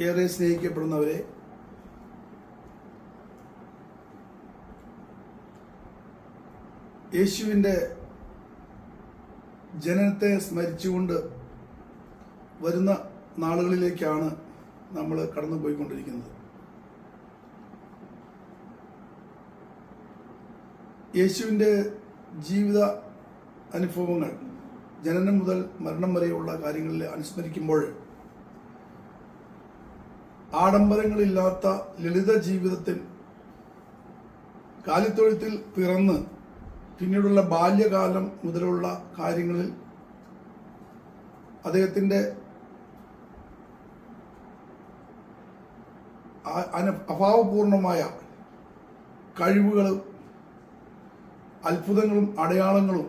ഏറെ സ്നേഹിക്കപ്പെടുന്നവരെ, യേശുവിൻ്റെ ജനനത്തെ സ്മരിച്ചുകൊണ്ട് വരുന്ന നാളുകളിലേക്കാണ് നമ്മൾ കടന്നുപോയിക്കൊണ്ടിരിക്കുന്നത്. യേശുവിൻ്റെ ജീവിത അനുഭവങ്ങൾ ജനനം മുതൽ മരണം വരെയുള്ള കാര്യങ്ങളിൽ അനുസ്മരിക്കുമ്പോൾ ആഡംബരങ്ങളില്ലാത്ത ലളിത ജീവിതത്തിൽ കാലിത്തൊഴുത്തിൽ പിറന്ന് പിന്നീടുള്ള ബാല്യകാലം മുതലുള്ള കാര്യങ്ങളിൽ അദ്ദേഹത്തിൻ്റെ അഭാവപൂർണമായ കഴിവുകളും അത്ഭുതങ്ങളും അടയാളങ്ങളും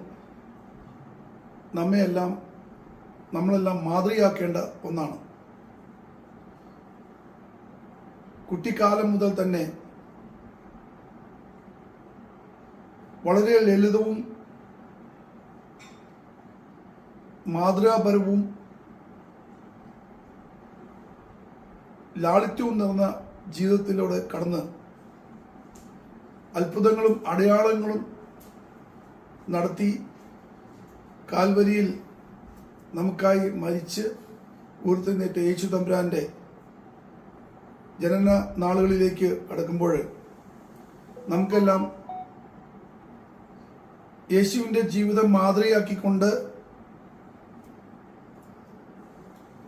നമ്മളെല്ലാം മാതൃകയാക്കേണ്ട ഒന്നാണ്. കുട്ടിക്കാലം മുതൽ തന്നെ വളരെ ലളിതവും മാതൃകാപരവും ലാളിത്യവും നിറഞ്ഞ ജീവിതത്തിലൂടെ കടന്ന് അത്ഭുതങ്ങളും അടയാളങ്ങളും നടത്തി കാൽവരിയിൽ നമുക്കായി മരിച്ച് ഉയർത്തെഴുന്നേറ്റ യേശു തമ്പുരാന്റെ ജനന നാളുകളിലേക്ക് കടക്കുമ്പോൾ നമുക്കെല്ലാം യേശുവിൻ്റെ ജീവിതം മാതൃകയാക്കിക്കൊണ്ട്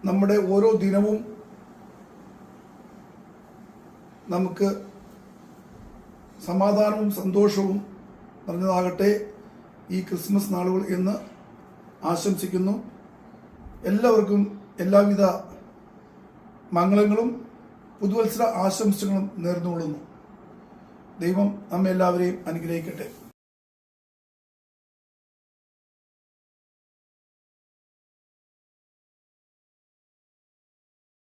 നമ്മുടെ ഓരോ ദിനവും നമുക്ക് സമാധാനവും സന്തോഷവും നിറഞ്ഞതാകട്ടെ ഈ ക്രിസ്മസ് നാളുകൾ എന്ന് ആശംസിക്കുന്നു. എല്ലാവർക്കും എല്ലാവിധ മംഗളങ്ങളും പുതുവത്സര ആശംസകളും നേർന്നുകൊള്ളുന്നു. ദൈവം നമ്മെല്ലാവരെയും അനുഗ്രഹിക്കട്ടെ.